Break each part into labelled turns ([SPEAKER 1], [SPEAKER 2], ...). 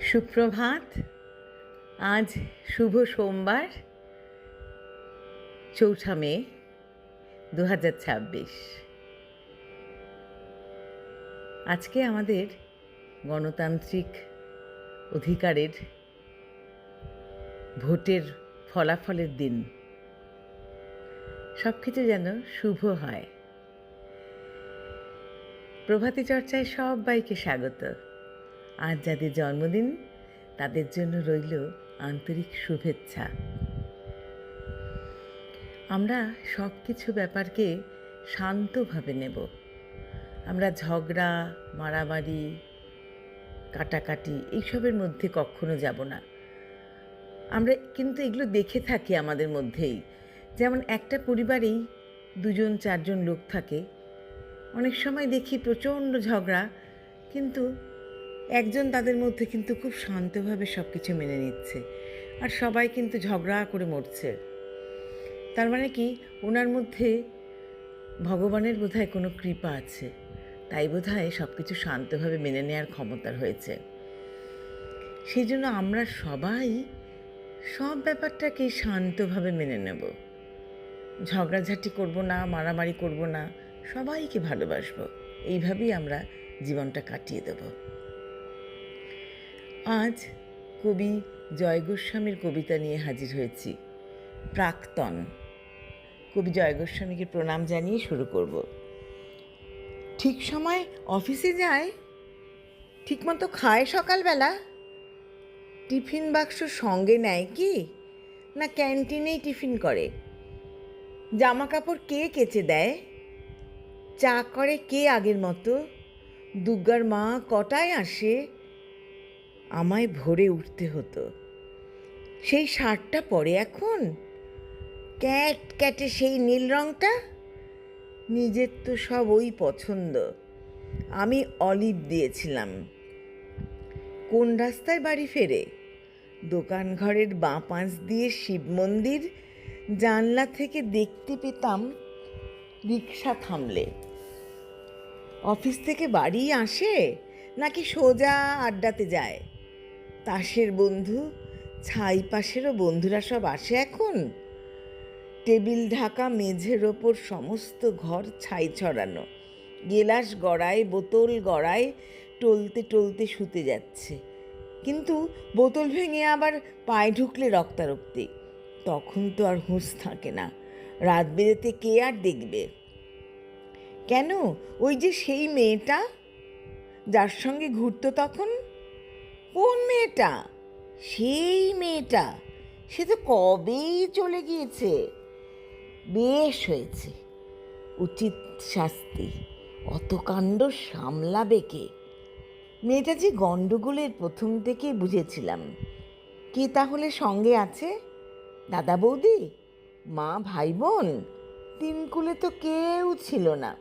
[SPEAKER 1] সুপ্রভাত। আজ শুভ সোমবার, 4 মে 2026। আজকে আমাদের গণতান্ত্রিক অধিকারের ভোটের ফলাফলের দিন। সব কিছু যেন শুভ হয়। প্রভাতী চর্চায় সবাইকে স্বাগত। আজ যাদের জন্মদিন তাদের জন্য রইল আন্তরিক শুভেচ্ছা। আমরা সব কিছু ব্যাপারকে শান্তভাবে নেব। আমরা ঝগড়া, মারামারি, কাটাকাটি এইসবের মধ্যে কখনো যাব না। আমরা কিন্তু এগুলো দেখে থাকি আমাদের মধ্যেই। যেমন একটা পরিবারেই 2-4জন লোক থাকে, অনেক সময় দেখি প্রচণ্ড ঝগড়া, কিন্তু একজন তাদের মধ্যে কিন্তু খুব শান্তভাবে সব কিছু মেনে নিচ্ছে, আর সবাই কিন্তু ঝগড়া করে মরছে। তার মানে কি, ওনার মধ্যে ভগবানের বোধহয় কোনো কৃপা আছে, তাই বোধহয় সব কিছু শান্তভাবে মেনে নেওয়ার ক্ষমতার হয়েছে। সেই জন্য আমরা সবাই সব ব্যাপারটাকে শান্তভাবে মেনে নেব। ঝগড়াঝাটি করব না, মারামারি করব না, সবাইকে ভালোবাসবো। এইভাবেই আমরা জীবনটা কাটিয়ে দেব। আজ কবি জয় গোস্বামীর কবিতা নিয়ে হাজির হয়েছি, প্রাক্তন। কবি জয় গোস্বামীকে প্রণাম জানিয়ে শুরু করব। ঠিক সময় অফিসে যায়, ঠিকমতো খায় সকালবেলা, টিফিন বাক্স সঙ্গে নেয় কি না ক্যান্টিনেই টিফিন করে? জামা কাপড় কে কেচে দেয়? চা করে কে আগের মতো? দুর্গার মা কটায় আসে? আমায় ভোরে উঠতে হতো। সেই শার্টটা পরে এখন ক্যাট ক্যাটে সেই নীল রঙটা। নিজের তো সব ওই পছন্দ, আমি অলিভ দিয়েছিলাম। কোন রাস্তায় বাড়ি ফেরে? দোকান ঘরের বাঁ পাশ দিয়ে শিব মন্দির, জানলা থেকে দেখতে পেতাম রিক্সা থামলে। অফিস থেকে বাড়ি আসে নাকি সোজা আড্ডাতে যায়? তাসের বন্ধু, ছাই পাশেরও বন্ধুরা সব আসে এখন। টেবিল ঢাকা মেঝের ওপর সমস্ত ঘর ছাই ছড়ানো, গেলাস গড়ায়, বোতল গড়ায়, টলতে টলতে শুতে যাচ্ছে। কিন্তু বোতল ভেঙে আবার পায়ে ঢুকলে রক্তারক্তি। তখন তো আর হুঁশ থাকে না, রাত বেরোতে কে আর দেখবে? কেন, ওই যে সেই মেয়েটা যার সঙ্গে ঘুরতো তখন। কোন মেয়েটা? সেই মেয়েটা, সে তো কবেই চলে গিয়েছে। বেশ হয়েছে, উচিত শাস্তি। অত কাণ্ড সামলাবে কে? মেয়েটা যে গণ্ডগোলের প্রথম থেকেই বুঝেছিলাম। কে তাহলে সঙ্গে আছে? দাদা বৌদি, মা, ভাই বোন? তিনকুলে তো কেউ ছিল না,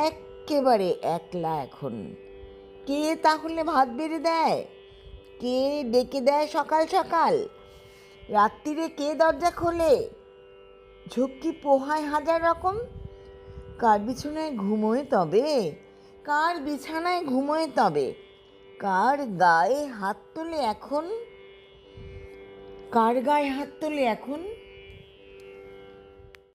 [SPEAKER 1] এক্কেবারে একলা এখন। কে তাহলে ভাত বেড়ে দেয়? কে ডেকে দেয় সকাল সকাল? রাত্রিরে কে দরজা খোলে? ঝক্কি পোহায় হাজার রকম। কার বিছানায় ঘুমোয় তবে? কার বিছানায় ঘুমোয় তবে? কার গায়ে হাত তোলে এখন? কার গায়ে হাত তোলে এখন?